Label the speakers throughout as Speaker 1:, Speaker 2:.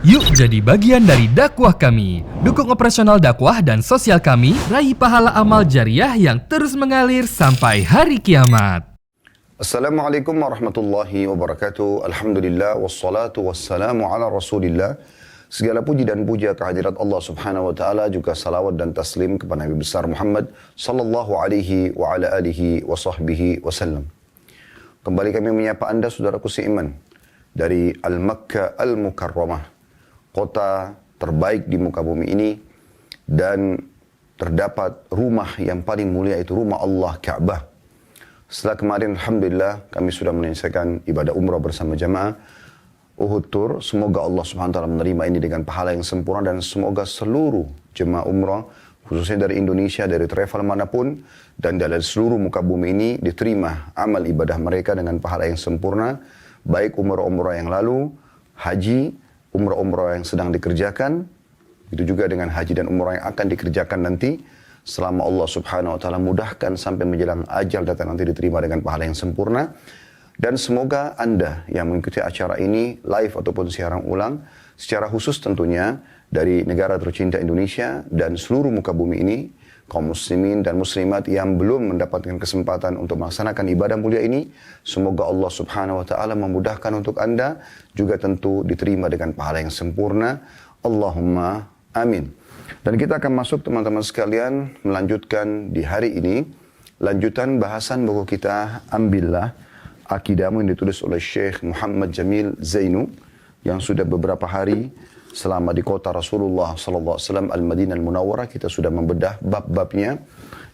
Speaker 1: Yuk jadi bagian dari dakwah kami. Dukung operasional dakwah dan sosial kami, raih pahala amal jariah yang terus mengalir sampai hari kiamat.
Speaker 2: Assalamualaikum warahmatullahi wabarakatuh. Alhamdulillah wassalatu wassalamu ala Rasulillah. Segala puji dan puja kehadirat Allah Subhanahu wa taala, juga salawat dan taslim kepada Nabi besar Muhammad sallallahu alaihi wa ala alihi wa sahbihi wasallam. Kembali kami menyapa Anda saudaraku seiman dari Al-Makkah Al-Mukarramah, kota terbaik di muka bumi ini, dan terdapat rumah yang paling mulia, itu rumah Allah, Ka'bah. Setelah kemarin alhamdulillah kami sudah menyelesaikan ibadah umrah bersama jamaah Uhud Tour. Semoga Allah Subhanahu wa taala menerima ini dengan pahala yang sempurna, dan semoga seluruh jemaah umrah khususnya dari Indonesia, dari travel manapun dan dari seluruh muka bumi ini diterima amal ibadah mereka dengan pahala yang sempurna, baik umrah-umrah yang lalu, haji, umrah-umrah yang sedang dikerjakan, itu juga dengan haji dan umrah yang akan dikerjakan nanti. Selama Allah Subhanahu wa taala mudahkan sampai menjelang ajal datang nanti diterima dengan pahala yang sempurna. Dan semoga Anda yang mengikuti acara ini live ataupun siaran ulang, secara khusus tentunya dari negara tercinta Indonesia dan seluruh muka bumi ini, kaum muslimin dan muslimat yang belum mendapatkan kesempatan untuk melaksanakan ibadah mulia ini, semoga Allah Subhanahu wa taala memudahkan untuk Anda, juga tentu diterima dengan pahala yang sempurna. Allahumma amin. Dan kita akan masuk teman-teman sekalian, melanjutkan di hari ini lanjutan bahasan buku kita Ambillah Akidahmu, yang ditulis oleh Syekh Muhammad Jamil Zainu, yang sudah beberapa hari selama di kota Rasulullah SAW Al-Madinah Al-Munawwarah kita sudah membedah bab-babnya,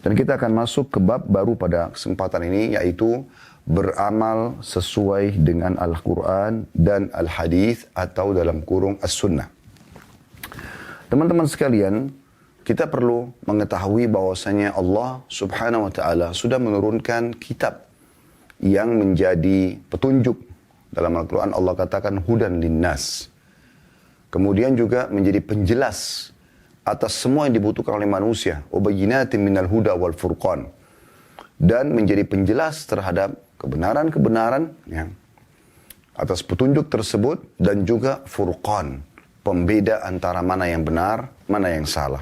Speaker 2: dan kita akan masuk ke bab baru pada kesempatan ini, yaitu beramal sesuai dengan Al-Quran dan Al-Hadith atau dalam kurung As-Sunnah. Teman-teman sekalian, kita perlu mengetahui bahwasanya Allah Subhanahu wa taala sudah menurunkan kitab yang menjadi petunjuk. Dalam Al-Quran Allah katakan hudan linnas. Kemudian juga menjadi penjelas atas semua yang dibutuhkan oleh manusia. Ubayyinatin minal huda wal furqan. Dan menjadi penjelas terhadap kebenaran-kebenaran ya, atas petunjuk tersebut, dan juga furqan, pembeda antara mana yang benar, mana yang salah,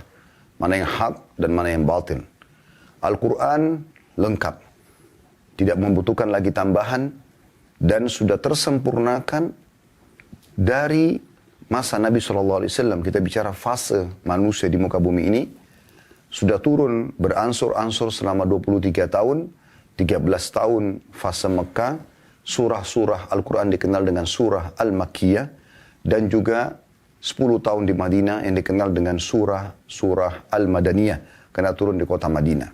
Speaker 2: mana yang hak dan mana yang batin. Al-Quran lengkap, tidak membutuhkan lagi tambahan, dan sudah tersempurnakan dari masa Nabi SAW. Kita bicara fase manusia di muka bumi ini, sudah turun beransur-ansur selama 23 tahun, 13 tahun fase Mekah, surah-surah Al-Quran dikenal dengan surah Al-Makkiyah, dan juga 10 tahun di Madinah yang dikenal dengan surah Al-Madaniyah, karena turun di kota Madinah.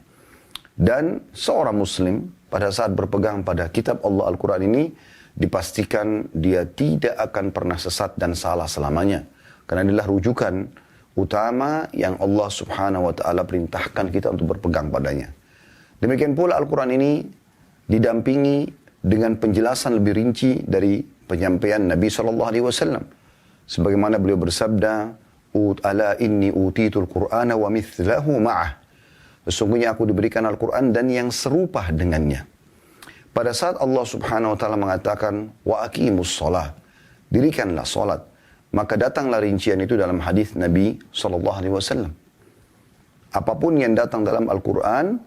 Speaker 2: Dan seorang muslim pada saat berpegang pada kitab Allah Al-Quran ini, dipastikan dia tidak akan pernah sesat dan salah selamanya. Karena inilah rujukan utama yang Allah Subhanahu wa taala perintahkan kita untuk berpegang padanya. Demikian pula Al-Quran ini didampingi dengan penjelasan lebih rinci dari penyampaian Nabi SAW. Sebagaimana beliau bersabda, "Ala inni utitul Qur'ana wa mithlahu ma'ah." Sesungguhnya aku diberikan Al-Quran dan yang serupa dengannya. Pada saat Allah Subhanahu wa taala mengatakan wa aqimus shalah, dirikanlah salat, maka datanglah rincian itu dalam hadis Nabi sallallahu alaihi wasallam. Apapun yang datang dalam Al-Quran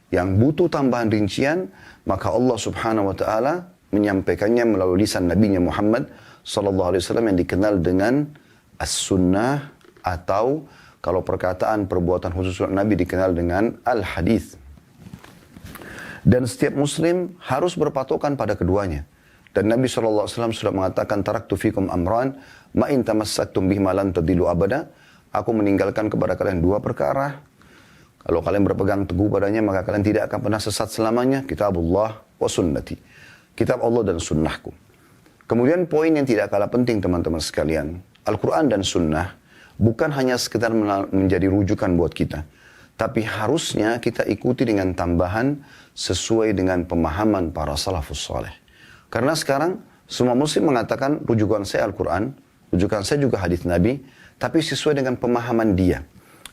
Speaker 2: yang butuh tambahan rincian, maka Allah Subhanahu wa taala menyampaikannya melalui lisan Nabi Muhammad sallallahu alaihi wasallam yang dikenal dengan As-Sunnah, atau kalau perkataan perbuatan khusus Nabi dikenal dengan Al-Hadith. Dan setiap muslim harus berpatokan pada keduanya. Dan Nabi SAW sudah mengatakan, taraktu fikum amran, ma in tamassaktum bihima lan tadillu abada. Aku meninggalkan kepada kalian dua perkara. Kalau kalian berpegang teguh padanya, maka kalian tidak akan pernah sesat selamanya. Kitabullah wa sunnati. Kitab Allah dan sunnahku. Kemudian poin yang tidak kalah penting teman-teman sekalian. Al-Quran dan sunnah bukan hanya sekedar menjadi rujukan buat kita, tapi harusnya kita ikuti dengan tambahan sesuai dengan pemahaman para salafus saleh. Karena sekarang semua muslim mengatakan rujukan saya Al-Quran, rujukan saya juga hadis Nabi, tapi sesuai dengan pemahaman dia.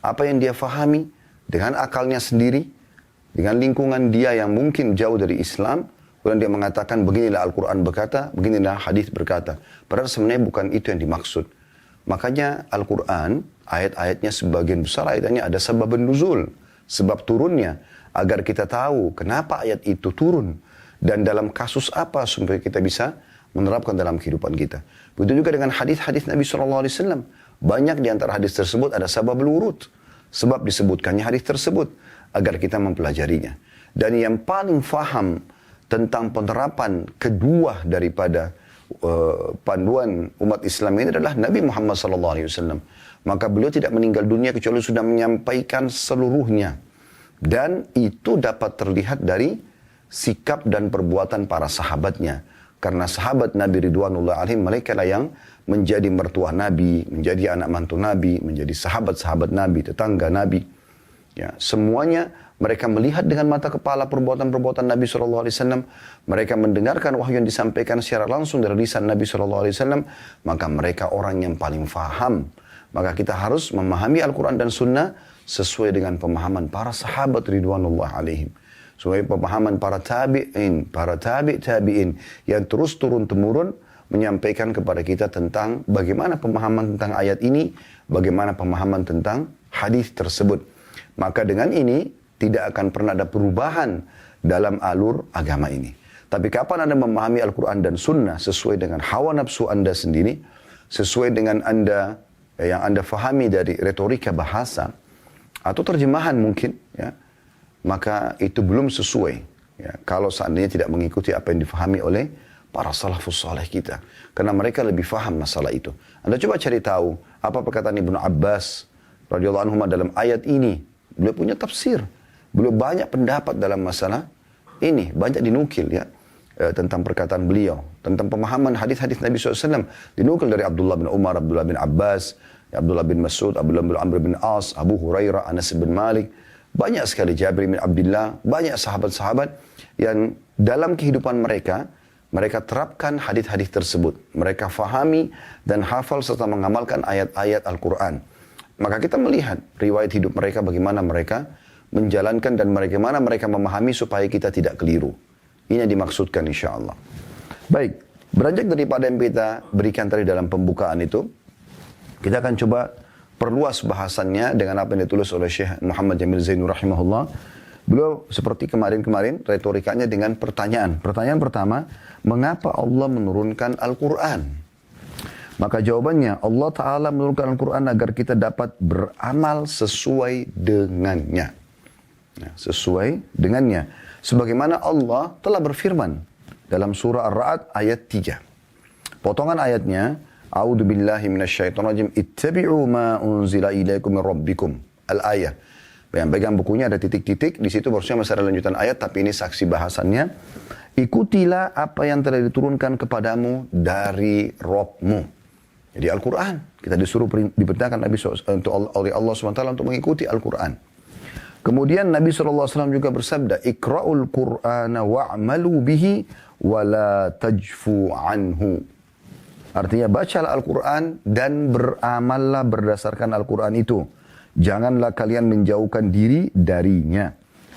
Speaker 2: Apa yang dia fahami dengan akalnya sendiri, dengan lingkungan dia yang mungkin jauh dari Islam, Kemudian dia mengatakan beginilah Al-Quran berkata, beginilah hadis berkata. Padahal sebenarnya bukan itu yang dimaksud. Makanya Al-Quran, ayat-ayatnya sebagian besar ayatnya ada sebab nuzul, sebab turunnya, agar kita tahu kenapa ayat itu turun dan dalam kasus apa supaya kita bisa menerapkan dalam kehidupan kita. Begitu juga dengan hadis-hadis Nabi SAW. Banyak di antara hadis tersebut ada sebab urut, sebab disebutkannya hadis tersebut agar kita mempelajarinya. Dan yang paling faham tentang penerapan kedua daripada panduan umat Islam ini adalah Nabi Muhammad SAW. Maka beliau tidak meninggal dunia kecuali sudah menyampaikan seluruhnya. Dan itu dapat terlihat dari sikap dan perbuatan para sahabatnya. Karena sahabat Nabi Ridwanullah alaihim, mereka lah yang menjadi mertua Nabi, menjadi anak mantu Nabi, menjadi sahabat-sahabat Nabi, tetangga Nabi. Ya, semuanya mereka melihat dengan mata kepala perbuatan-perbuatan Nabi SAW. Mereka mendengarkan wahyu yang disampaikan secara langsung dari lisan Nabi SAW. Maka mereka orang yang paling faham. Maka kita harus memahami Al-Quran dan Sunnah sesuai dengan pemahaman para sahabat Ridwanullah alaihim. Sesuai pemahaman para tabi'in, para tabi'in yang terus turun-temurun menyampaikan kepada kita tentang bagaimana pemahaman tentang ayat ini, bagaimana pemahaman tentang hadis tersebut. Maka dengan ini tidak akan pernah ada perubahan dalam alur agama ini. Tapi kapan Anda memahami Al-Quran dan Sunnah sesuai dengan hawa nafsu Anda sendiri, sesuai dengan Anda yang Anda fahami dari retorika bahasa atau terjemahan mungkin, ya, maka itu belum sesuai. Ya, kalau seandainya tidak mengikuti apa yang difahami oleh para salafus saleh kita. Karena mereka lebih faham masalah itu. Anda coba cari tahu apa perkataan Ibnu Abbas radhiyallahu anhu dalam ayat ini. Beliau punya tafsir. Beliau banyak pendapat dalam masalah ini. Banyak dinukil ya tentang perkataan beliau. Tentang pemahaman hadis-hadis Nabi SAW. Dinukil dari Abdullah bin Umar, Abdullah bin Abbas, Abdullah bin Mas'ud, Abdullah bin Amr bin As, Abu Hurairah, Anas bin Malik. Banyak sekali Jabir bin Abdullah. Banyak sahabat-sahabat yang dalam kehidupan mereka, mereka terapkan hadis-hadis tersebut. Mereka fahami dan hafal serta mengamalkan ayat-ayat Al-Quran. Maka kita melihat riwayat hidup mereka, bagaimana mereka menjalankan dan bagaimana mereka memahami supaya kita tidak keliru. Ini yang dimaksudkan insya Allah. Baik, beranjak daripada yang kita berikan tadi dalam pembukaan itu, kita akan coba perluas bahasannya dengan apa yang ditulis oleh Syekh Muhammad Jamil Zainur rahimahullah. Beliau seperti kemarin-kemarin retorikanya dengan pertanyaan. Pertanyaan pertama, mengapa Allah menurunkan Al-Quran? Maka jawabannya, Allah Ta'ala menurunkan Al-Quran agar kita dapat beramal sesuai dengannya. Ya, sesuai dengannya. Sebagaimana Allah telah berfirman dalam surah Ar-Ra'd ayat 3. Potongan ayatnya, A'udzu billahi minasyaitonir rajim, ittabi'u ma unzila ilaikum min rabbikum. Al-ayah. Pegang bukunya ada titik-titik, di situ harusnya masih ada lanjutan ayat, tapi ini saksi bahasannya. Ikutilah apa yang telah diturunkan kepadamu dari Rabb-mu. Jadi Al-Quran, kita disuruh diperintahkan Nabi oleh Allah SWT untuk mengikuti Al-Quran. Kemudian Nabi SAW juga bersabda, Iqra'ul Qur'ana wa'malu bihi wa la tajfu anhu. Artinya bacalah Al-Quran dan beramallah berdasarkan Al-Quran itu. Janganlah kalian menjauhkan diri darinya.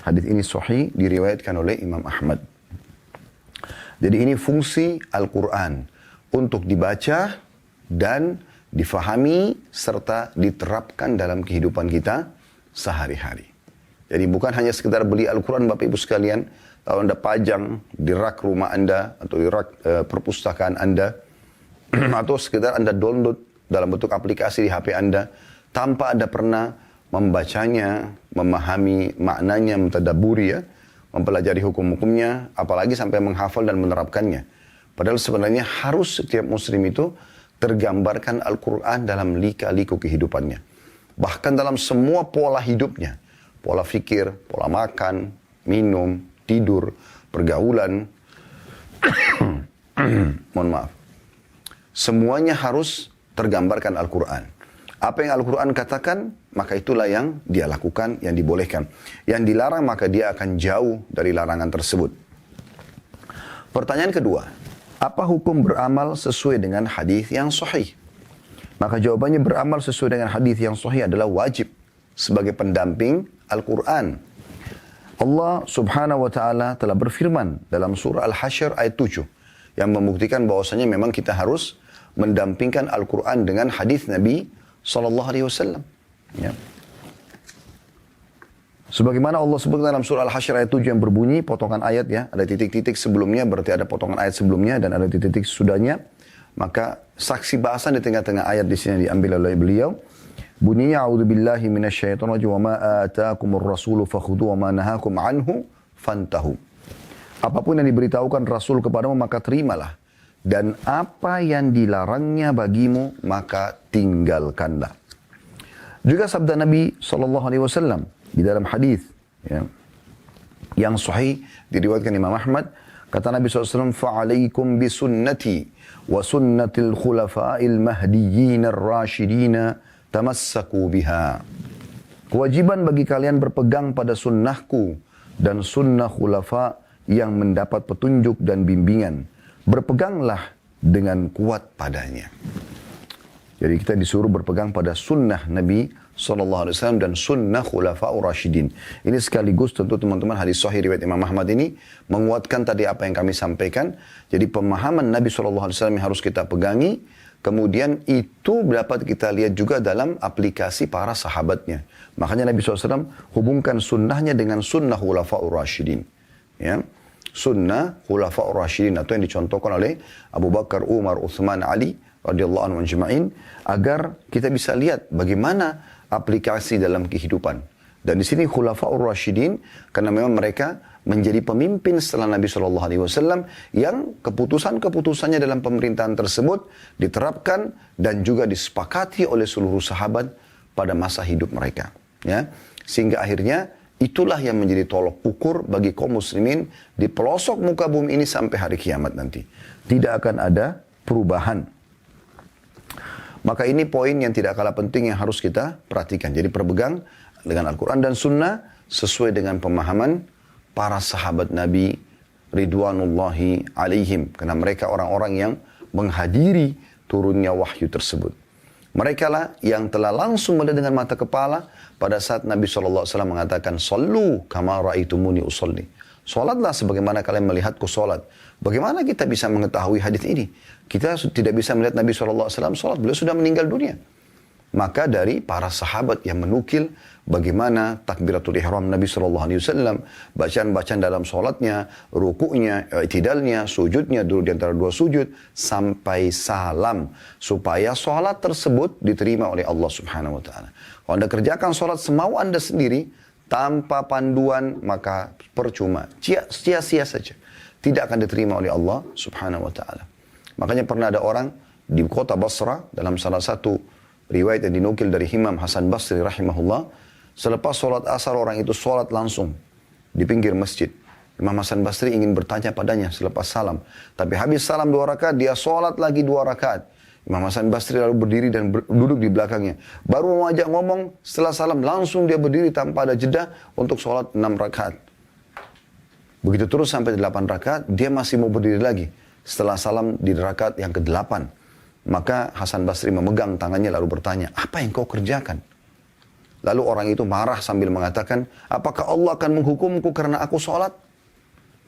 Speaker 2: Hadis ini sahih diriwayatkan oleh Imam Ahmad. Jadi ini fungsi Al-Quran untuk dibaca dan difahami serta diterapkan dalam kehidupan kita sehari-hari. Jadi bukan hanya sekedar beli Al-Quran Bapak Ibu sekalian, kalau Anda pajang di rak rumah Anda atau di rak perpustakaan Anda, atau sekedar Anda download dalam bentuk aplikasi di HP Anda, tanpa Anda pernah membacanya, memahami maknanya, mentadaburi ya, mempelajari hukum-hukumnya, apalagi sampai menghafal dan menerapkannya. Padahal sebenarnya harus setiap muslim itu tergambarkan Al-Quran dalam lika-liku kehidupannya. Bahkan dalam semua pola hidupnya. Pola fikir, pola makan, minum, tidur, pergaulan. Mohon maaf. Semuanya harus tergambarkan Al-Quran. Apa yang Al-Quran katakan, maka itulah yang dia lakukan, yang dibolehkan. Yang dilarang, maka dia akan jauh dari larangan tersebut. Pertanyaan kedua. Apa hukum beramal sesuai dengan hadis yang sahih? Maka jawabannya beramal sesuai dengan hadis yang sahih adalah wajib sebagai pendamping Al-Quran. Allah subhanahu wa ta'ala telah berfirman dalam surah Al-Hasyr ayat 7 yang membuktikan bahwasanya memang kita harus mendampingkan Al-Quran dengan hadis Nabi SAW. Ya. Sebagaimana Allah sebut dalam surah Al-Hasyr ayat 7 yang berbunyi, potongan ayat ya, ada titik-titik sebelumnya, berarti ada potongan ayat sebelumnya dan ada titik-titik sesudahnya. Maka saksi bahasan di tengah-tengah ayat di sini diambil oleh beliau. Bunyinya, a'udzubillahi minasyaitonirrajim, wa ma ataakumur rasulu fakhudhu wa ma nahakum anhu fantahu. Apapun yang diberitahukan Rasul kepadamu maka terimalah. Dan apa yang dilarangnya bagimu maka tinggalkanlah. Juga sabda Nabi SAW di dalam hadis ya, yang sahih diriwayatkan Imam Ahmad, kata Nabi SAW, fa'alaikum bisunnati wa sunnatil khulafa'il mahdiyyin ar-rasyidin tamassaku biha. Kewajiban bagi kalian berpegang pada sunnahku dan sunnah khulafa yang mendapat petunjuk dan bimbingan. Berpeganglah dengan kuat padanya. Jadi kita disuruh berpegang pada sunnah Nabi SAW dan sunnah khulafa'ur rasyidin. Ini sekaligus tentu teman-teman hadis sahih riwayat Imam Ahmad ini menguatkan tadi apa yang kami sampaikan. Jadi pemahaman Nabi SAW yang harus kita pegangi. Kemudian itu dapat kita lihat juga dalam aplikasi para sahabatnya. Makanya Nabi SAW hubungkan sunnahnya dengan sunnah khulafa'ur rasyidin. Ya. Sunnah khulafa'ur rasyidin atau yang dicontohkan oleh Abu Bakar, Umar, Uthman, Ali radhiyallahu anhum ajma'in, agar kita bisa lihat bagaimana aplikasi dalam kehidupan. Dan di sini khulafa'ur rasyidin karena memang mereka menjadi pemimpin setelah Nabi SAW yang keputusan-keputusannya dalam pemerintahan tersebut diterapkan dan juga disepakati oleh seluruh sahabat pada masa hidup mereka. Ya. Sehingga akhirnya itulah yang menjadi tolok ukur bagi kaum muslimin di pelosok muka bumi ini sampai hari kiamat nanti. Tidak akan ada perubahan. Maka ini poin yang tidak kalah penting yang harus kita perhatikan. Jadi berpegang dengan Al-Quran dan Sunnah sesuai dengan pemahaman para sahabat Nabi Ridwanullahi alaihim. Karena mereka orang-orang yang menghadiri turunnya wahyu tersebut. Mereka lah yang telah langsung melihat dengan mata kepala pada saat Nabi SAW mengatakan, Sallu kama ra'aitumuni usalli. Salatlah sebagaimana kalian melihatku salat. Bagaimana kita bisa mengetahui hadis ini? Kita tidak bisa melihat Nabi SAW salat, beliau sudah meninggal dunia. Maka dari para sahabat yang menukil bagaimana takbiratul ihram Nabi SAW, bacaan-bacaan dalam salatnya, rukuknya, i'tidalnya, sujudnya, duduk di antara dua sujud, sampai salam. Supaya salat tersebut diterima oleh Allah Subhanahu Wa Taala. Kalau Anda kerjakan salat semau Anda sendiri, tanpa panduan, maka percuma. Sia-sia saja. Tidak akan diterima oleh Allah Subhanahu Wa Taala. Makanya pernah ada orang di kota Basra, dalam salah satu riwayat yang dinukil dari Imam Hasan Basri rahimahullah, selepas sholat asar orang itu sholat langsung di pinggir masjid. Imam Hasan Basri ingin bertanya padanya selepas salam. Tapi habis salam 2 rakaat, dia sholat lagi 2 rakaat. Imam Hasan Basri lalu berdiri dan duduk di belakangnya. Baru mau ajak ngomong, setelah salam langsung dia berdiri tanpa ada jeda untuk sholat 6 rakaat. Begitu terus sampai 8 rakaat, dia masih mau berdiri lagi. Setelah salam di rakaat yang ke-8. Maka Hasan Basri memegang tangannya lalu bertanya, apa yang kau kerjakan? Lalu orang itu marah sambil mengatakan, apakah Allah akan menghukumku karena aku sholat?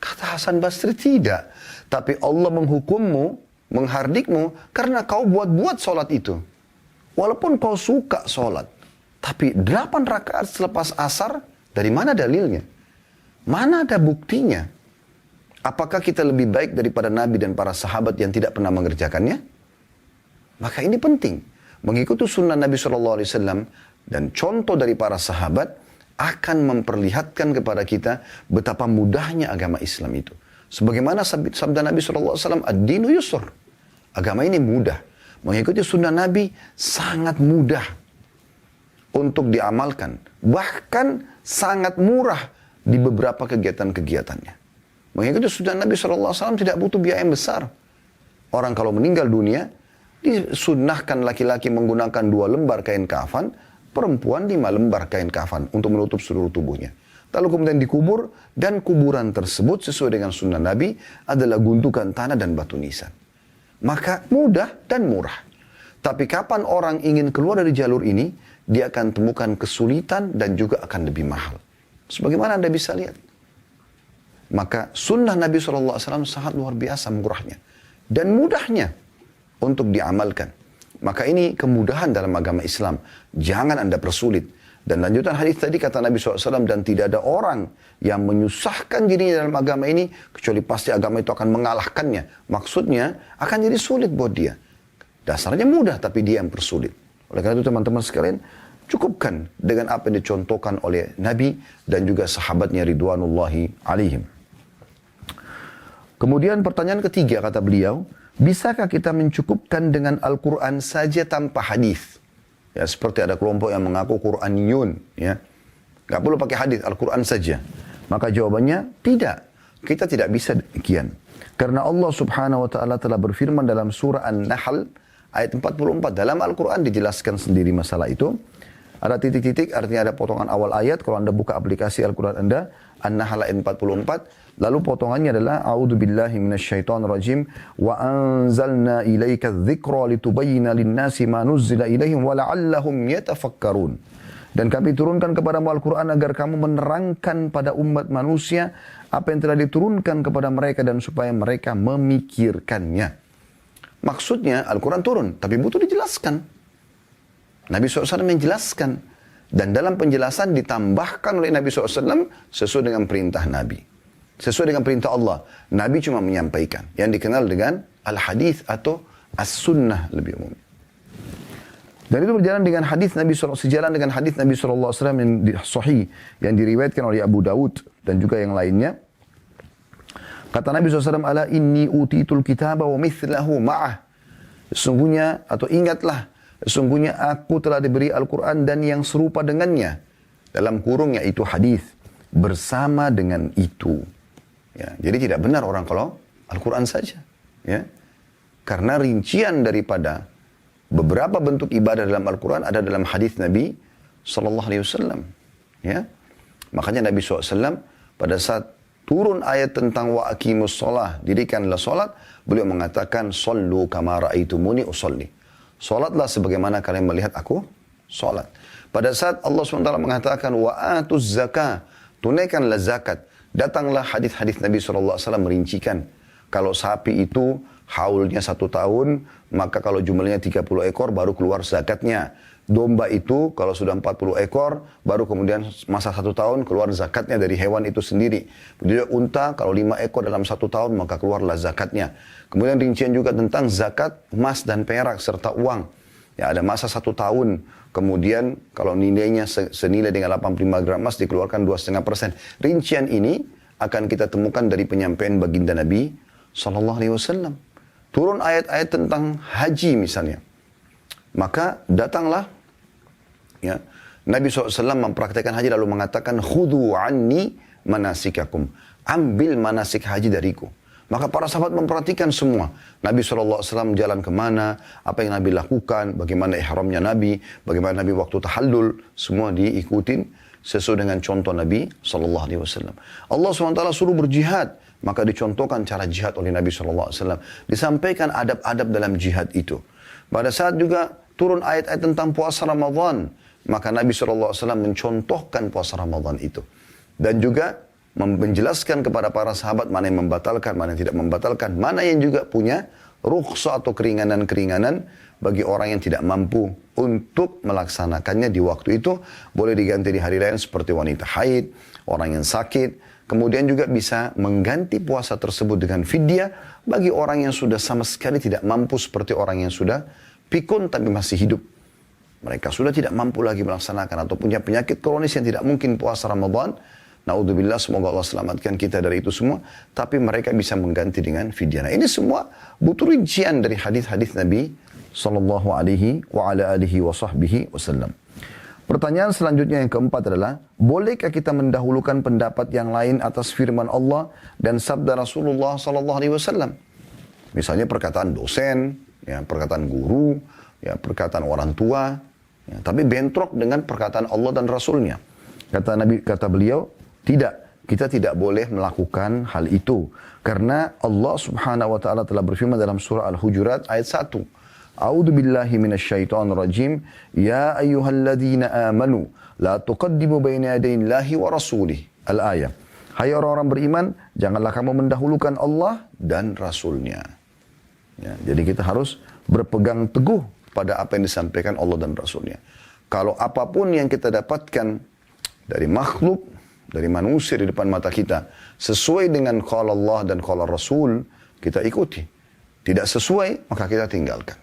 Speaker 2: Kata Hasan Basri, tidak. Tapi Allah menghukummu, menghardikmu karena kau buat-buat sholat itu. Walaupun kau suka sholat. Tapi 8 rakaat selepas asar, dari mana dalilnya? Mana ada buktinya? Apakah kita lebih baik daripada Nabi dan para sahabat yang tidak pernah mengerjakannya? Maka ini penting. Mengikuti sunnah Nabi SAW dan contoh dari para sahabat akan memperlihatkan kepada kita betapa mudahnya agama Islam itu. Sebagaimana sabda Nabi SAW, ad-dinu yusr. Agama ini mudah. Mengikuti sunnah Nabi sangat mudah untuk diamalkan. Bahkan sangat murah di beberapa kegiatan-kegiatannya. Mengikuti sunnah Nabi SAW tidak butuh biaya yang besar. Orang kalau meninggal dunia, disunnahkan laki-laki menggunakan 2 lembar kain kafan, perempuan 5 lembar kain kafan untuk menutup seluruh tubuhnya. Lalu kemudian dikubur, dan kuburan tersebut sesuai dengan sunnah Nabi adalah gundukan tanah dan batu nisan. Maka mudah dan murah. Tapi kapan orang ingin keluar dari jalur ini, dia akan temukan kesulitan dan juga akan lebih mahal. Sebagaimana Anda bisa lihat. Maka sunnah Nabi SAW sangat luar biasa murahnya. Dan mudahnya. untuk diamalkan. Maka ini kemudahan dalam agama Islam. Jangan Anda persulit. Dan lanjutan hadis tadi kata Nabi SAW, dan tidak ada orang yang menyusahkan dirinya dalam agama ini, kecuali pasti agama itu akan mengalahkannya. Maksudnya akan jadi sulit buat dia. Dasarnya mudah, tapi dia yang persulit. Oleh karena itu teman-teman sekalian, cukupkan dengan apa yang dicontohkan oleh Nabi dan juga sahabatnya ridwanullahi alaihim. Kemudian pertanyaan ketiga kata beliau, bisakah kita mencukupkan dengan Al-Quran saja tanpa hadis? Ya, seperti ada kelompok yang mengaku Quraniyun, ya. Gak perlu pakai hadis, Al-Quran saja. Maka jawabannya tidak. Kita tidak bisa demikian. Karena Allah Subhanahu wa taala telah berfirman dalam surah An-Nahl ayat 44. Dalam Al-Quran dijelaskan sendiri masalah itu. Ada titik-titik, artinya ada potongan awal ayat. Kalau Anda buka aplikasi Al-Quran Anda, An-Nahl ayat 44. Lalu potongannya adalah A'udzu billahi minasyaitonir rajim wa anzalna ilaika dzikra litubayyana lin-nasi ma nuzzila ilaihim wa la'allahum yatafakkarun. Dan kami turunkan kepadamu Al-Quran agar kamu menerangkan pada umat manusia apa yang telah diturunkan kepada mereka dan supaya mereka memikirkannya. Maksudnya Al-Quran turun, tapi butuh dijelaskan. Nabi SAW menjelaskan. Dan dalam penjelasan ditambahkan oleh Nabi SAW sesuai dengan perintah Nabi. Sesuai dengan perintah Allah. Nabi cuma menyampaikan. Yang dikenal dengan Al-Hadith atau As-Sunnah lebih umum. Dan itu berjalan dengan hadis Nabi SAW, sejalan dengan hadis Nabi SAW yang sahih, yang diriwayatkan oleh Abu Dawud dan juga yang lainnya. Kata Nabi SAW, ala inni utitul kitaba wa mithlahu ma'ah. Sesungguhnya, atau ingatlah, sesungguhnya aku telah diberi Al-Quran dan yang serupa dengannya. Dalam kurung yaitu hadis. Bersama dengan itu. Ya, jadi tidak benar orang kalau Al-Quran saja. Ya. Karena rincian daripada beberapa bentuk ibadah dalam Al-Quran ada dalam hadis Nabi SAW. Ya. Makanya Nabi SAW pada saat turun ayat tentang wa aqimus shalah, dirikanlah salat, beliau mengatakan sallu kama ra'aitumuni usolli. Salatlah sebagaimana kalian melihat aku salat. Pada saat Allah SWT mengatakan wa atuz zakah, tunaikanlah zakat. Datanglah hadis-hadis Nabi SAW merincikan. Kalau sapi itu haulnya 1 tahun, maka kalau jumlahnya 30 ekor baru keluar zakatnya. Domba itu kalau sudah 40 ekor, baru kemudian masa 1 tahun keluar zakatnya dari hewan itu sendiri. Begitu unta, kalau 5 ekor dalam 1 tahun, maka keluarlah zakatnya. Kemudian rincian juga tentang zakat emas dan perak serta uang. Ya, ada masa 1 tahun. Kemudian kalau nilainya senilai dengan 85 gram emas dikeluarkan 2,5%. Rincian ini akan kita temukan dari penyampaian baginda Nabi SAW. Turun ayat-ayat tentang haji misalnya. Maka datanglah ya, Nabi SAW mempraktikkan haji lalu mengatakan khudhu anni manasikakum. Ambil manasik haji dariku. Maka para sahabat memperhatikan semua. Nabi SAW jalan kemana, apa yang Nabi lakukan, bagaimana ihramnya Nabi, bagaimana Nabi waktu tahallul, semua diikutin sesuai dengan contoh Nabi SAW. Allah SWT suruh berjihad, maka dicontohkan cara jihad oleh Nabi SAW. Disampaikan adab-adab dalam jihad itu. Pada saat juga turun ayat-ayat tentang puasa Ramadan, maka Nabi SAW mencontohkan puasa Ramadan itu. Dan juga menjelaskan kepada para sahabat mana yang membatalkan, mana yang tidak membatalkan, mana yang juga punya rukhsah atau keringanan-keringanan bagi orang yang tidak mampu untuk melaksanakannya di waktu itu. Boleh diganti di hari lain seperti wanita haid, orang yang sakit. Kemudian juga bisa mengganti puasa tersebut dengan fidyah bagi orang yang sudah sama sekali tidak mampu seperti orang yang sudah pikun tapi masih hidup. Mereka sudah tidak mampu lagi melaksanakan atau punya penyakit kronis yang tidak mungkin puasa Ramadan. Na'udzubillah, semoga Allah selamatkan kita dari itu semua. Tapi mereka bisa mengganti dengan fidyah. Nah, ini semua butuh rincian dari hadis-hadis Nabi sallallahu alaihi wa ala alihi wa sahbihi wasallam. Pertanyaan selanjutnya yang keempat adalah, bolehkah kita mendahulukan pendapat yang lain atas firman Allah dan sabda Rasulullah sallallahu alaihi wasallam? Misalnya perkataan dosen, ya, perkataan guru, ya, perkataan orang tua, ya, tapi bentrok dengan perkataan Allah dan Rasulnya. Kata beliau, tidak, kita tidak boleh melakukan hal itu. Karena Allah subhanahu wa ta'ala telah berfirman dalam surah Al-Hujurat ayat 1. A'udzu billahi minasyaitonir rajim. Ya ayyuhalladzina amanu la tuqaddimu baina yadayillahi wa rasulih. Al-ayah. Hai orang-orang beriman, janganlah kamu mendahulukan Allah dan Rasulnya. Ya, jadi kita harus berpegang teguh pada apa yang disampaikan Allah dan Rasulnya. Kalau apapun yang kita dapatkan dari makhluk, dari manusia di depan mata kita, sesuai dengan qala Allah dan qala Rasul, kita ikuti. Tidak sesuai, maka kita tinggalkan.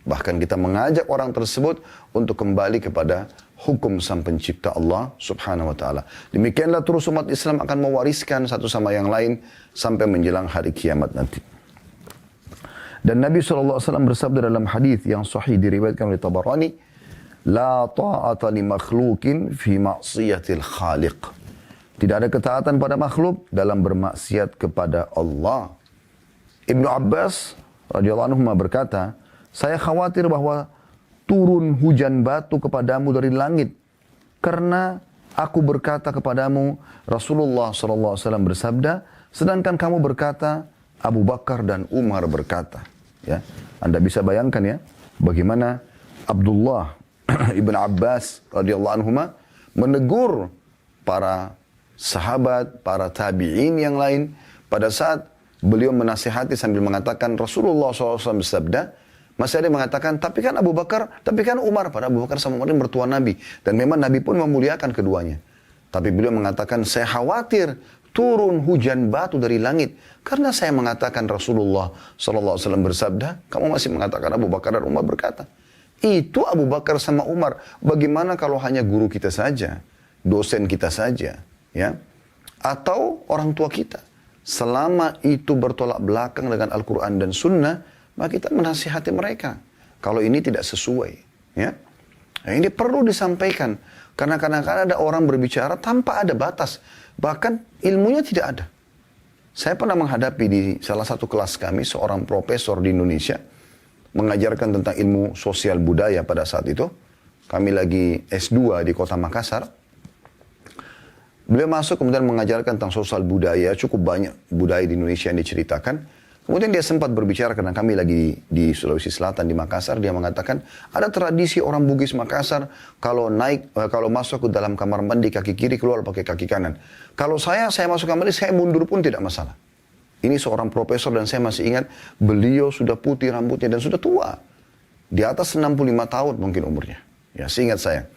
Speaker 2: Bahkan kita mengajak orang tersebut untuk kembali kepada hukum sang pencipta Allah subhanahu wa ta'ala. Demikianlah terus umat Islam akan mewariskan satu sama yang lain sampai menjelang hari kiamat nanti. Dan Nabi SAW bersabda dalam hadis yang sahih diriwayatkan oleh Tabarani, La ta'ata li makhlukin fi maksiatil khaliq. Tidak ada ketaatan pada makhluk dalam bermaksiat kepada Allah. Ibnu Abbas radhiyallahu anhu berkata, saya khawatir bahwa turun hujan batu kepadamu dari langit karena aku berkata kepadamu Rasulullah SAW bersabda, sedangkan kamu berkata Abu Bakar dan Umar berkata. Ya, Anda bisa bayangkan ya bagaimana Abdullah ibn Abbas radhiyallahu anhu menegur para sahabat, para tabi'in yang lain pada saat beliau menasihati sambil mengatakan Rasulullah SAW bersabda. Masih ada yang mengatakan, tapi kan Abu Bakar, tapi kan Umar. Pada Abu Bakar sama Umar ini mertua Nabi. Dan memang Nabi pun memuliakan keduanya. Tapi beliau mengatakan, saya khawatir turun hujan batu dari langit. Karena saya mengatakan Rasulullah SAW bersabda, kamu masih mengatakan Abu Bakar dan Umar berkata. Itu Abu Bakar sama Umar. Bagaimana kalau hanya guru kita saja, dosen kita saja, ya, atau orang tua kita. Selama itu bertolak belakang dengan Al-Quran dan Sunnah, maka kita menasihati mereka. Kalau ini tidak sesuai. Ya. Nah, ini perlu disampaikan. Karena kadang-kadang ada orang berbicara tanpa ada batas. Bahkan ilmunya tidak ada. Saya pernah menghadapi di salah satu kelas kami, seorang profesor di Indonesia, mengajarkan tentang ilmu sosial budaya pada saat itu. Kami lagi S2 di kota Makassar. Beliau masuk kemudian mengajarkan tentang sosial budaya. Cukup banyak budaya di Indonesia yang diceritakan. Kemudian dia sempat berbicara karena kami lagi di Sulawesi Selatan di Makassar. Dia mengatakan ada tradisi orang Bugis Makassar kalau masuk ke dalam kamar mandi kaki kiri keluar pakai kaki kanan. Kalau saya masuk kamar mandi saya mundur pun tidak masalah. Ini seorang profesor dan saya masih ingat beliau sudah putih rambutnya dan sudah tua. Di atas 65 tahun mungkin umurnya. Ya seingat saya.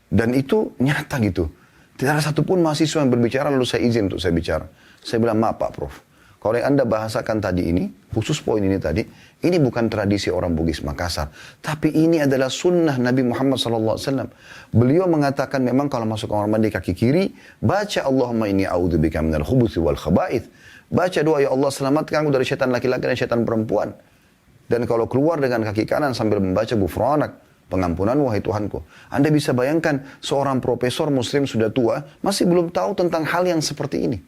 Speaker 2: Dan itu nyata gitu. Tidak ada satupun mahasiswa yang berbicara lalu saya izin untuk saya bicara. Saya bilang maaf Pak Prof. Kalau yang Anda bahasakan tadi ini, khusus poin ini tadi, ini bukan tradisi orang Bugis Makassar. Tapi ini adalah sunnah Nabi Muhammad SAW. Beliau mengatakan memang kalau masuk kamar mandi kaki kiri, baca Allahumma inni a'udzubika minal khubuthi wal khaba'ith. Baca doa ya Allah selamatkan aku dari syaitan laki-laki dan syaitan perempuan. Dan kalau keluar dengan kaki kanan sambil membaca gufranak, pengampunan wahai Tuhanku. Anda bisa bayangkan seorang profesor muslim sudah tua, masih belum tahu tentang hal yang seperti ini.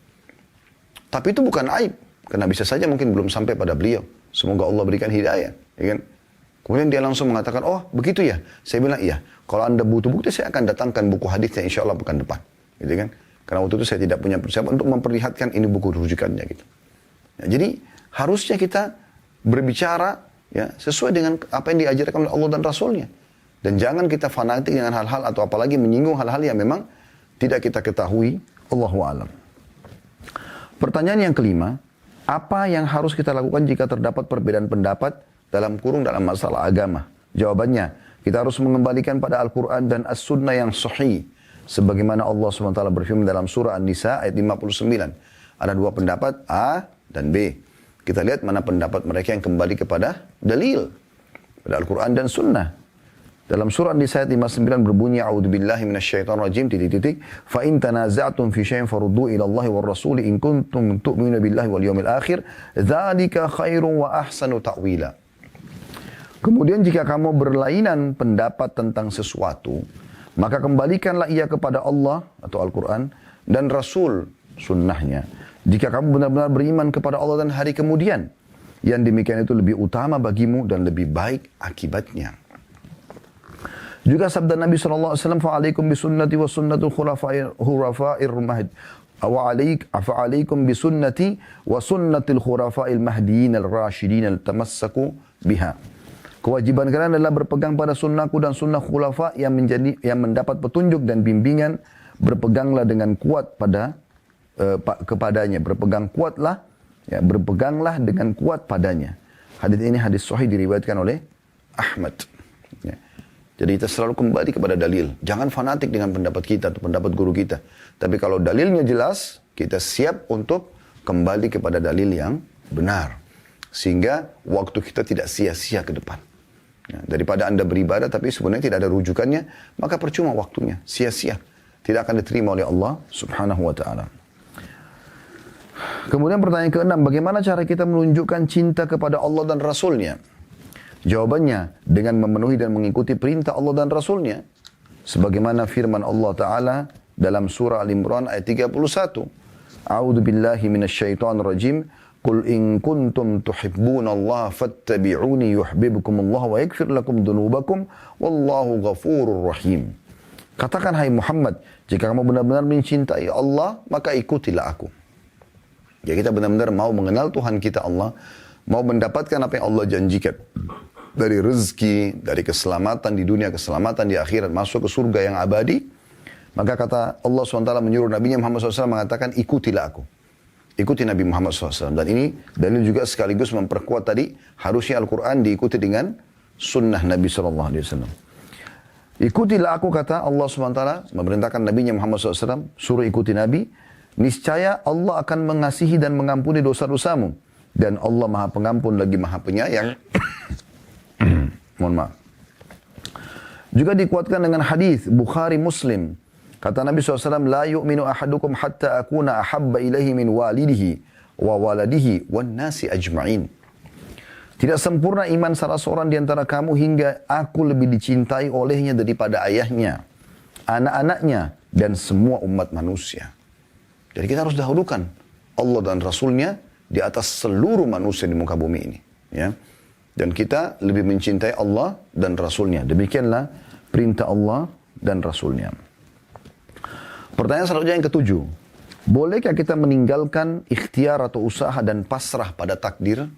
Speaker 2: Tapi itu bukan aib. Karena bisa saja mungkin belum sampai pada beliau. Semoga Allah berikan hidayah. Ya kan? Kemudian dia langsung mengatakan, oh begitu ya. Saya bilang iya. Kalau Anda butuh bukti, saya akan datangkan buku hadisnya insya Allah pekan depan. Gitu kan? Karena waktu itu saya tidak punya persiapan untuk memperlihatkan ini buku rujukannya. Gitu. Ya, jadi harusnya kita berbicara ya, sesuai dengan apa yang diajarkan oleh Allah dan Rasulnya. Dan jangan kita fanatik dengan hal-hal atau apalagi menyinggung hal-hal yang memang tidak kita ketahui. Allahu a'lam. Pertanyaan yang kelima, apa yang harus kita lakukan jika terdapat perbedaan pendapat dalam masalah agama? Jawabannya, kita harus mengembalikan pada Al-Quran dan As-Sunnah yang sahih. Sebagaimana Allah SWT berfirman dalam surah An-Nisa ayat 59. Ada dua pendapat, A dan B. Kita lihat mana pendapat mereka yang kembali kepada dalil. Pada Al-Quran dan Sunnah. Dalam surah An-Nisa ayat 59 berbunyi a'udzubillahi minasyaitonirrajim titik-titik fa in tanaza'tum fi syai'in faruddu ila Allahi war rasul in kuntum tu'minuna billahi wal yawmil akhir dzalika khairun wa ahsanu ta'wila. Kemudian jika kamu berlainan pendapat tentang sesuatu, maka kembalikanlah ia kepada Allah atau Al-Quran dan Rasul sunnahnya. Jika kamu benar-benar beriman kepada Allah dan hari kemudian, yang demikian itu lebih utama bagimu dan lebih baik akibatnya. Juga sabda Nabi SAW, fa'alaikum bisunnati wa sunnatul khurafa'ir mahd. Fa'alaikum bisunnati wa sunnatil khurafa'il mahdiyin al-rashidin al-tamassaku biha. Kewajiban kalian adalah berpegang pada sunnahku dan sunnah khulafa yang mendapat petunjuk dan bimbingan. Berpeganglah dengan kuat kepadanya. Berpegang kuatlah Ya, berpeganglah dengan kuat padanya. Hadis ini hadis sahih diriwayatkan oleh Ahmad. Ya. Jadi kita selalu kembali kepada dalil. Jangan fanatik dengan pendapat kita atau pendapat guru kita. Tapi kalau dalilnya jelas, kita siap untuk kembali kepada dalil yang benar. Sehingga waktu kita tidak sia-sia ke depan. Ya, daripada Anda beribadah tapi sebenarnya tidak ada rujukannya, maka percuma waktunya, sia-sia. Tidak akan diterima oleh Allah subhanahu wa ta'ala. Kemudian pertanyaan ke-6, bagaimana cara kita menunjukkan cinta kepada Allah dan Rasulnya? Jawabannya, dengan memenuhi dan mengikuti perintah Allah dan Rasulnya. Sebagaimana firman Allah Ta'ala dalam surah Al-Imran ayat 31. A'udhu billahi minasyaitonir rajim. Qul in kuntum tuhibbunallaha fattabi'uni yuhibbukumullah wa yaghfir lakum dhunubakum wallahu ghafurur rahim. Katakan hai Muhammad, jika kamu benar-benar mencintai Allah, maka ikutilah aku. Ya, kita benar-benar mau mengenal Tuhan kita Allah, mau mendapatkan apa yang Allah janjikan. Dari rezeki, dari keselamatan di dunia, keselamatan di akhirat, masuk ke surga yang abadi. Maka kata Allah SWT menyuruh Nabi Muhammad SAW mengatakan, ikutilah aku. Ikuti Nabi Muhammad SAW. Dan ini dalil juga sekaligus memperkuat tadi, harusnya Al-Quran diikuti dengan sunnah Nabi SAW. Ikutilah aku, kata Allah SWT, memerintahkan Nabi Muhammad SAW, suruh ikuti Nabi. Niscaya Allah akan mengasihi dan mengampuni dosa-dosamu. Dan Allah Maha Pengampun lagi Maha Penyayang. Mohon maaf. Juga dikuatkan dengan hadis Bukhari Muslim. Kata Nabi SAW, La yu'minu ahadukum hatta akuna ahabba ilaihi min walidihi wa waladihi wan nasi ajma'in. Tidak sempurna iman salah seorang di antara kamu hingga aku lebih dicintai olehnya daripada ayahnya, anak-anaknya, dan semua umat manusia. Jadi kita harus dahulukan Allah dan Rasulnya di atas seluruh manusia di muka bumi ini. Ya. Dan kita lebih mencintai Allah dan Rasulnya. Demikianlah perintah Allah dan Rasulnya. Pertanyaan selanjutnya yang ketujuh. Bolehkah kita meninggalkan ikhtiar atau usaha dan pasrah pada takdir?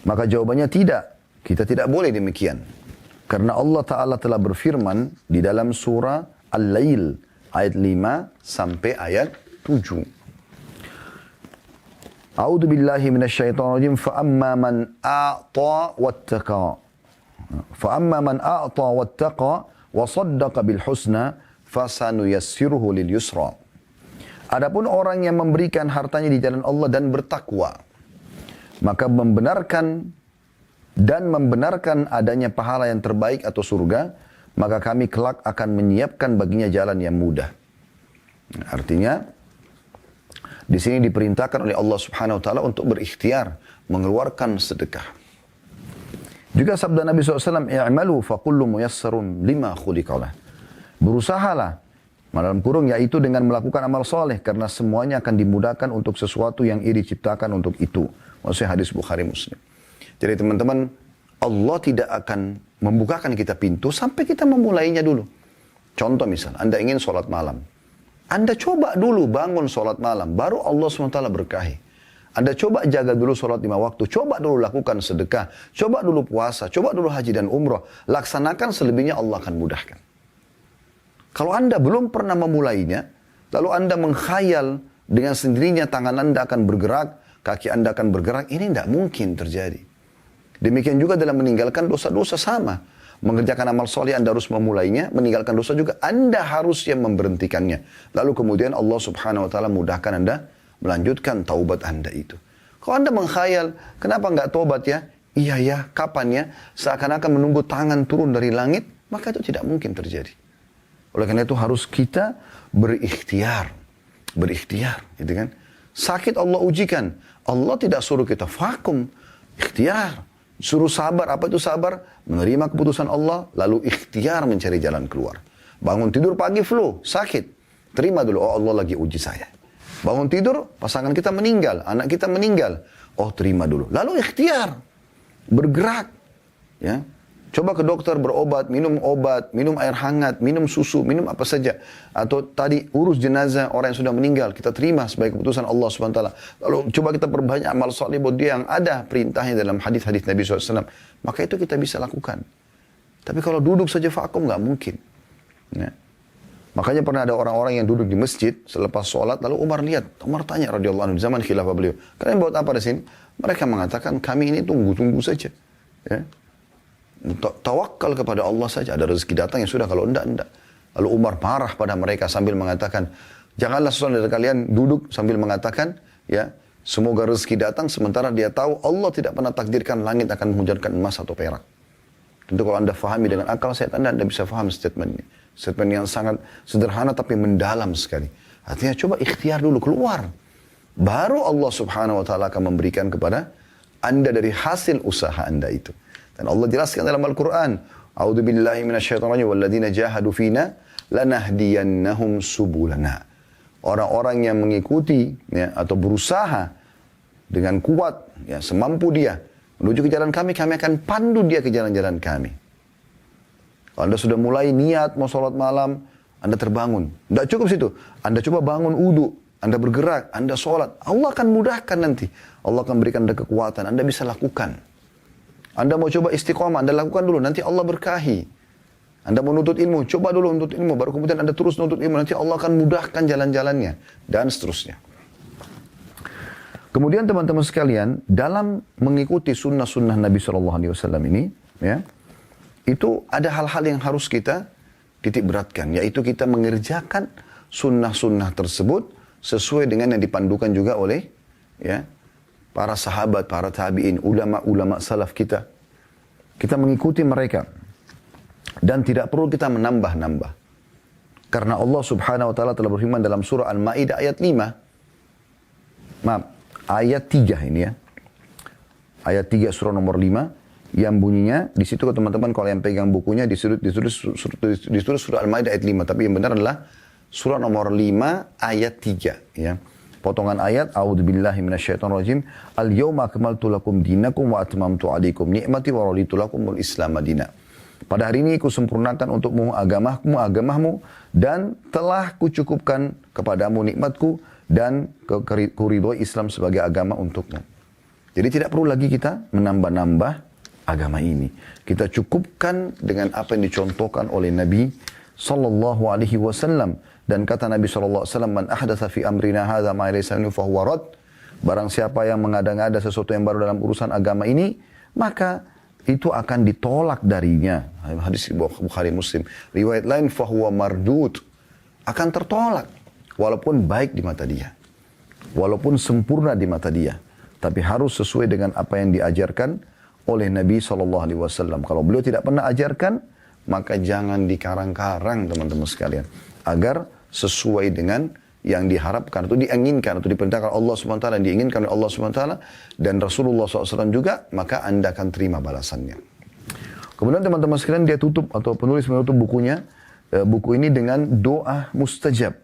Speaker 2: Maka jawabannya tidak. Kita tidak boleh demikian. Karena Allah Ta'ala telah berfirman di dalam surah Al-Lail ayat 5 sampai ayat 7. A'udzu billahi minasyaitonir rajim fa amma man a'ta wattaqa wa saddaqa bil husna fasanuyassiruhu lil yusra. Adapun orang yang memberikan hartanya di jalan Allah dan bertakwa, maka membenarkan adanya pahala yang terbaik atau surga, maka kami kelak akan menyiapkan baginya jalan yang mudah. Artinya di sini diperintahkan oleh Allah Subhanahu wa taala untuk berikhtiar, mengeluarkan sedekah. Juga sabda Nabi SAW, "I'malu fa kullu muyassarun lima khuliqalah." Berusahalah, dalam kurung yaitu dengan melakukan amal soleh, karena semuanya akan dimudahkan untuk sesuatu yang ia diciptakan untuk itu. Maksudnya hadis Bukhari Muslim. Jadi teman-teman, Allah tidak akan membukakan kita pintu sampai kita memulainya dulu. Contoh misal, Anda ingin sholat malam. Anda coba dulu bangun sholat malam, baru Allah SWT berkahi. Anda coba jaga dulu sholat 5 waktu, coba dulu lakukan sedekah, coba dulu puasa, coba dulu haji dan umrah. Laksanakan, selebihnya Allah akan mudahkan. Kalau Anda belum pernah memulainya, lalu Anda mengkhayal dengan sendirinya tangan Anda akan bergerak, kaki Anda akan bergerak, ini tidak mungkin terjadi. Demikian juga dalam meninggalkan dosa-dosa sama. Mengerjakan amal soleh Anda harus memulainya, meninggalkan dosa juga Anda harus yang memberhentikannya. Lalu kemudian Allah Subhanahu wa taala mudahkan Anda melanjutkan taubat Anda itu. Kalau Anda mengkhayal, kenapa enggak taubat ya? Iya ya, kapan ya? Seakan-akan menunggu tangan turun dari langit, maka itu tidak mungkin terjadi. Oleh karena itu harus kita berikhtiar, gitu kan? Sakit Allah ujikan, Allah tidak suruh kita vakum, ikhtiar. Suruh sabar, apa itu sabar? Menerima keputusan Allah, lalu ikhtiar mencari jalan keluar. Bangun tidur pagi flu, sakit. Terima dulu, oh Allah lagi uji saya. Bangun tidur, pasangan kita meninggal, anak kita meninggal. Oh terima dulu. Lalu ikhtiar, bergerak. Ya. Coba ke dokter berobat, minum air hangat, minum susu, minum apa saja. Atau tadi urus jenazah orang yang sudah meninggal, kita terima sebagai keputusan Allah SWT. Lalu coba kita perbanyak amal soleh buat dia yang ada perintahnya dalam hadis-hadis Nabi SAW. Maka itu kita bisa lakukan. Tapi kalau duduk saja vakum, nggak mungkin. Ya. Makanya pernah ada orang-orang yang duduk di masjid selepas sholat, lalu Umar lihat, Umar tanya radhiyallahu anhu, zaman khilafah beliau, kalian buat apa di sini? Mereka mengatakan, kami ini tunggu-tunggu saja. Ya. Tawakal kepada Allah saja, ada rezeki datang yang sudah, kalau enggak. Lalu Umar marah pada mereka sambil mengatakan, janganlah seorang dari kalian duduk sambil mengatakan, ya, semoga rezeki datang, sementara dia tahu Allah tidak pernah takdirkan langit akan menghujankan emas atau perak. Tentu kalau anda fahami dengan akal sehat anda bisa faham statement ini. Statement yang sangat sederhana tapi mendalam sekali. Artinya coba ikhtiar dulu keluar. Baru Allah subhanahu wa ta'ala akan memberikan kepada anda dari hasil usaha anda itu. Dan Allah jelaskan dalam Al-Quran. A'udhu billahi minasyaitanirrajim. Walladhina jahadu fina lanahdiyannahum subulana. Orang-orang yang mengikuti ya, atau berusaha dengan kuat, ya, semampu dia menuju ke jalan kami, kami akan pandu dia ke jalan-jalan kami. Kalau anda sudah mulai niat mau sholat malam, anda terbangun. Tidak cukup situ. Anda coba bangun wudu, anda bergerak, anda sholat. Allah akan mudahkan nanti. Allah akan berikan anda kekuatan, anda bisa lakukan. Anda mau coba istiqomah, anda lakukan dulu, nanti Allah berkahi. Anda mau nuntut ilmu, coba dulu nuntut ilmu, baru kemudian anda terus nuntut ilmu, nanti Allah akan mudahkan jalan-jalannya, dan seterusnya. Kemudian teman-teman sekalian, dalam mengikuti sunnah-sunnah Nabi SAW ini, ya, itu ada hal-hal yang harus kita titik beratkan, yaitu kita mengerjakan sunnah-sunnah tersebut sesuai dengan yang dipandukan juga oleh ya, para sahabat, para tabi'in, ulama-ulama salaf kita. Kita mengikuti mereka. Dan tidak perlu kita menambah-nambah. Karena Allah subhanahu wa ta'ala telah berfirman dalam surah Al-Ma'idah ayat 5. Maaf, ayat 3 ini ya. Ayat 3 surah nomor 5. Yang bunyinya, di situ teman-teman kalau yang pegang bukunya ditulis surah Al-Ma'idah ayat 5. Tapi yang benar adalah surah nomor 5 ayat 3. Ya. Potongan ayat, A'udzubillahi minasyaitonirrajim. Al-yawma akmaltu lakum dinakum wa atmamtu alaikum ni'mati wa raditu lakumul islam madina. Pada hari ini kusempurnakan untukmu agamamu dan telah kucukupkan kepadamu nikmatku dan kuridhoi Islam sebagai agama untukmu. Jadi tidak perlu lagi kita menambah-nambah agama ini. Kita cukupkan dengan apa yang dicontohkan oleh Nabi sallallahu alaihi wasallam, dan kata Nabi sallallahu alaihi wasallam, "Man ahdatsa fi amrina hadza ma laysa minhu fa huwa rad." Barang siapa yang mengada-ngada sesuatu yang baru dalam urusan agama ini, maka itu akan ditolak darinya. Hadis Bukhari Muslim. Riwayat lain, fa huwa mardud. Akan tertolak walaupun baik di mata dia. Walaupun sempurna di mata dia, tapi harus sesuai dengan apa yang diajarkan oleh Nabi SAW. Kalau beliau tidak pernah ajarkan, maka jangan dikarang-karang teman-teman sekalian. Agar sesuai dengan yang diharapkan, atau diinginkan, atau diperintahkan Allah SWT, dan diinginkan oleh Allah SWT, dan Rasulullah SAW juga, maka anda akan terima balasannya. Kemudian teman-teman sekalian, dia tutup, atau penulis menutup bukunya, buku ini dengan doa mustajab.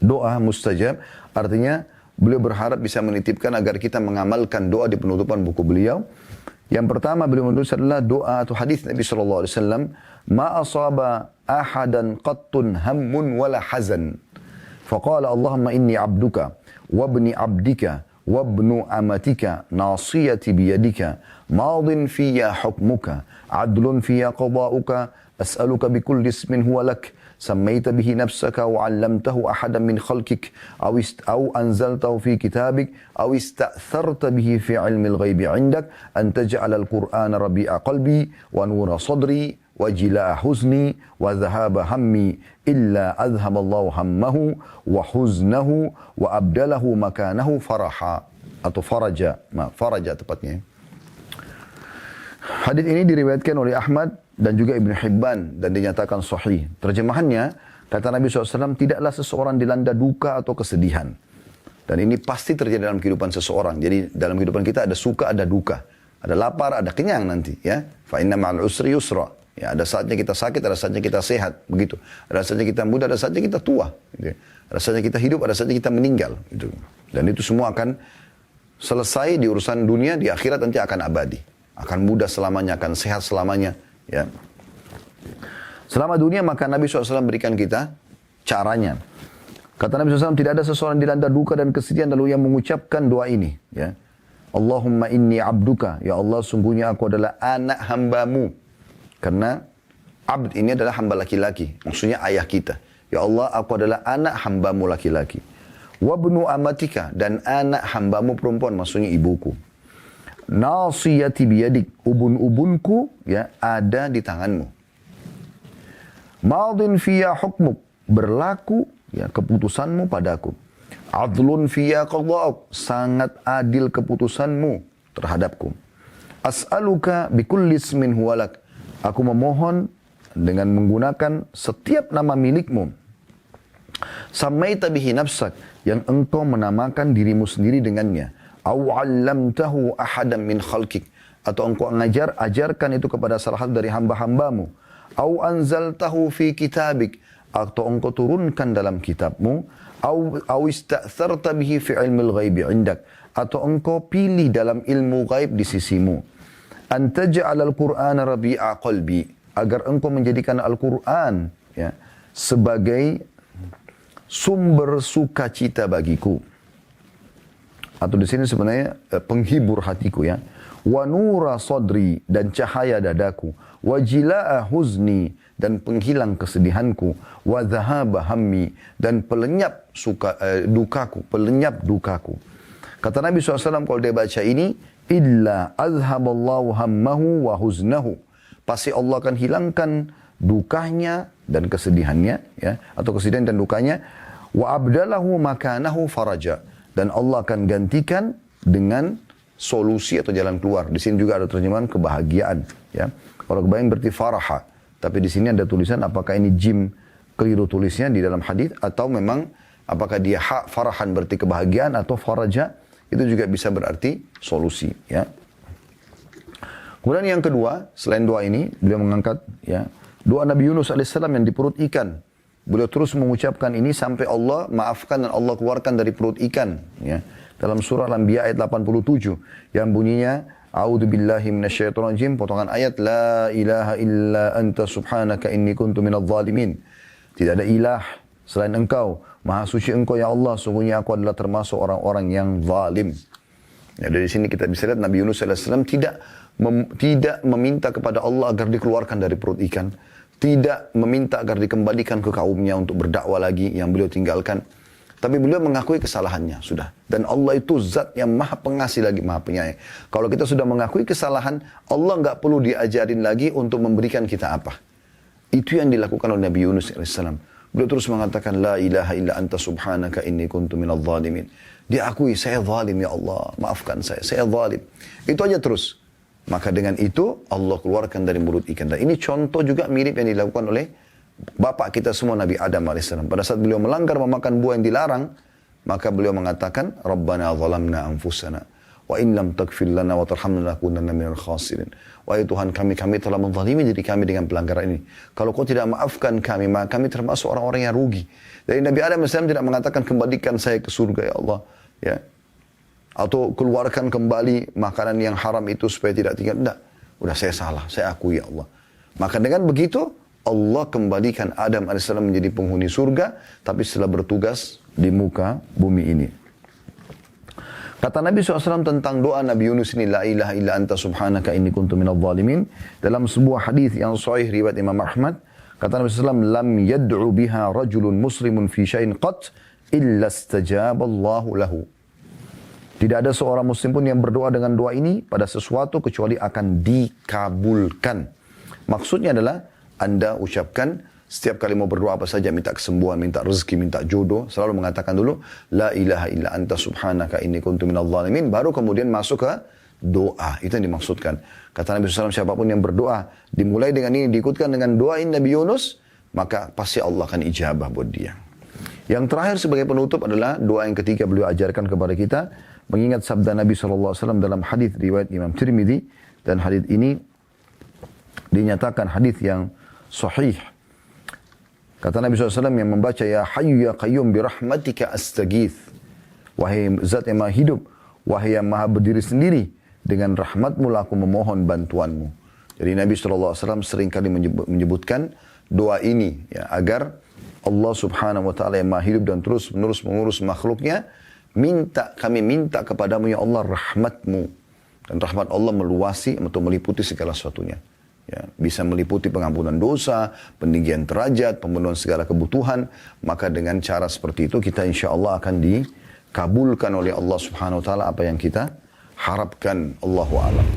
Speaker 2: Doa mustajab, artinya beliau berharap bisa menitipkan agar kita mengamalkan doa di penutupan buku beliau. Yang pertama beliau menulis adalah doa atau hadis Nabi SAW. Ma asaba ahadan qattun hammun wala hazan. Faqala Allahumma inni abduka wabni abdika wabnu amatika nasiyati biyadika madin fiyya hukmuka adlun fiyya qada'uka as'aluka bikulli ismin huwa lak سميت به نفسك وعلمته أحدا من خلقك أو أنزلته في كتابك أو استأثرت به في علم الغيب عندك أن تجعل القرآن ربيع قلبي ونور صدري وجلاء حزني وذهاب همي إلا أذهب الله همه وحزنه وأبدله مكانه فرحا atau faraja tepatnya. Hadis ini diriwayatkan oleh Ahmad dan juga Ibn Hibban dan dinyatakan sahih. Terjemahannya, kata Nabi SAW, tidaklah seseorang dilanda duka atau kesedihan. Dan ini pasti terjadi dalam kehidupan seseorang. Jadi dalam kehidupan kita ada suka, ada duka. Ada lapar, ada kenyang nanti. Ya. Fa inna ma'al usri yusra. Ya, ada saatnya kita sakit, ada saatnya kita sehat. Begitu. Ada saatnya kita muda, ada saatnya kita tua. Gitu. Ada saatnya kita hidup, ada saatnya kita meninggal. Gitu. Dan itu semua akan selesai di urusan dunia, di akhirat nanti akan abadi. Akan muda selamanya, akan sehat selamanya. Ya. Selama dunia maka Nabi SAW berikan kita caranya. Kata Nabi SAW, tidak ada seseorang dilanda duka dan kesedihan lalu yang mengucapkan doa ini. Ya. Allahumma inni abduka. Ya Allah, sungguhnya aku adalah anak hambamu. Karena Abd ini adalah hamba laki-laki, maksudnya ayah kita. Ya Allah, aku adalah anak hambamu laki-laki. Wabnu amatika, dan anak hambamu perempuan, maksudnya ibuku. Nasiyati biyadik, ubun-ubunku ya ada di tanganmu. Madin fiya hukmuk, berlaku ya keputusanmu padaku. Adlun fiya qada'uk, sangat adil keputusanmu terhadapku. As'aluka bikulli ismin huwalak, aku memohon dengan menggunakan setiap nama milikmu. Samaita bihi nafsak, yang engkau menamakan dirimu sendiri dengannya. Aw 'allamtahu ahadan min khalqik, atau engkau ajarkan itu kepada salah satu dari hamba-hambamu. Aw anzaltahu fi kitabik, atau engkau turunkan dalam kitabmu. Aw ista'tharta bihi fi ilmil ghaibi 'indak, atau engkau pilih dalam ilmu ghaib di sisimu. An taj'al al-Qur'ana rabi'a qalbi, agar engkau menjadikan Al-Quran ya, sebagai sumber sukacita bagiku. Atau di sini sebenarnya penghibur hatiku ya. Wa nura sadri, dan cahaya dadaku. Wa jilaa huzni, dan penghilang kesedihanku. Wa dhahaba hammi, dan pelenyap dukaku, pelenyap dukaku. Kata Nabi SAW kalau dia baca ini, illa azhaballahu hammahu wa huznahu, pasti Allah akan hilangkan dukanya dan kesedihannya ya, atau kesedihan dan dukanya. Wa abdalahu makanahu faraja, dan Allah akan gantikan dengan solusi atau jalan keluar. Di sini juga ada terjemahan kebahagiaan ya. Kalau kebahagiaan berarti faraha, tapi di sini ada tulisan apakah ini jim keliru tulisnya di dalam hadis, atau memang apakah dia hak farahan berarti kebahagiaan, atau faraja itu juga bisa berarti solusi ya. Kemudian yang kedua, selain doa ini, beliau mengangkat ya doa Nabi Yunus alaihissalam yang di perut ikan. Beliau terus mengucapkan ini sampai Allah maafkan dan Allah keluarkan dari perut ikan ya. Dalam surah Al-Anbiya ayat 87 yang bunyinya a'udzubillahi minasyaitonirrajim, potongan ayat la ilaha illa anta subhanaka inni kuntu minadh dhalimin. Tidak ada ilah selain engkau, maha suci engkau ya Allah, sungguhnya aku adalah termasuk orang-orang yang zalim. Ya, dari sini kita bisa lihat Nabi Yunus alaihissalam tidak meminta kepada Allah agar dikeluarkan dari perut ikan. Tidak meminta agar dikembalikan ke kaumnya untuk berdakwah lagi yang beliau tinggalkan. Tapi beliau mengakui kesalahannya sudah. Dan Allah itu zat yang maha pengasih lagi maha penyayang. Kalau kita sudah mengakui kesalahan, Allah nggak perlu diajarin lagi untuk memberikan kita apa. Itu yang dilakukan oleh Nabi Yunus alaihissalam. Beliau terus mengatakan la ilaha illa anta subhanaka inni kuntu minadh dhalimin. Dia akui saya zalim ya Allah, maafkan saya zalim. Itu aja terus. Maka dengan itu Allah keluarkan dari mulut ikan. Dan ini contoh juga mirip yang dilakukan oleh bapak kita semua Nabi Adam AS. Pada saat beliau melanggar memakan buah yang dilarang, maka beliau mengatakan, Rabbana zalamna anfusana, wa in lam taghfir lana wa tarhamna lanakunanna minal khasirin. Wahai Tuhan kami telah menzalimi diri kami dengan pelanggaran ini. Kalau kau tidak maafkan kami, maka kami termasuk orang-orang yang rugi. Jadi Nabi Adam AS tidak mengatakan kembalikan saya ke surga ya Allah. Ya. Atau keluarkan kembali makanan yang haram itu supaya tidak tinggal. Tidak. Udah saya salah, saya akui ya Allah. Maka dengan begitu, Allah kembalikan Adam AS menjadi penghuni surga, tapi setelah bertugas di muka bumi ini. Kata Nabi SAW tentang doa Nabi Yunus ini, la ilaha illa anta subhanaka inni kuntu minadh dhalimin. Dalam sebuah hadis yang sahih riwayat Imam Ahmad, kata Nabi SAW, lam yad'u biha rajulun muslimun fi syai'in qat illa istajaballahu lahu. Tidak ada seorang muslim pun yang berdoa dengan doa ini pada sesuatu kecuali akan dikabulkan. Maksudnya adalah Anda ucapkan setiap kali mau berdoa apa saja, minta kesembuhan, minta rezeki, minta jodoh, selalu mengatakan dulu la ilaha illa anta subhanaka inni kuntu minadh dhalimin, baru kemudian masuk ke doa. Itu yang dimaksudkan. Kata Nabi SAW, siapapun yang berdoa dimulai dengan ini, diikutkan dengan doain Nabi Yunus, maka pasti Allah akan ijabah buat dia. Yang terakhir sebagai penutup adalah doa yang ketiga beliau ajarkan kepada kita, mengingat sabda Nabi SAW dalam hadis riwayat Imam Tirmidzi, dan hadis ini dinyatakan hadis yang sahih. Kata Nabi SAW yang membaca, ya hayyu ya qayyum birahmatika astaghith. Wahai zat yang maha hidup, wahai yang maha berdiri sendiri, dengan rahmatmu lah aku memohon bantuanmu. Jadi Nabi SAW seringkali menyebutkan doa ini ya, agar Allah Subhanahu wa ta'ala yang maha hidup dan terus menerus mengurus makhluknya, kami minta kepadamu ya Allah rahmatmu. Dan rahmat Allah meluasi atau meliputi segala sesuatunya. ya, bisa meliputi pengampunan dosa, peninggian derajat, pemenuhan segala kebutuhan, maka dengan cara seperti itu kita insya Allah akan dikabulkan oleh Allah Subhanahu Wa Taala apa yang kita harapkan. Allahu a'lam.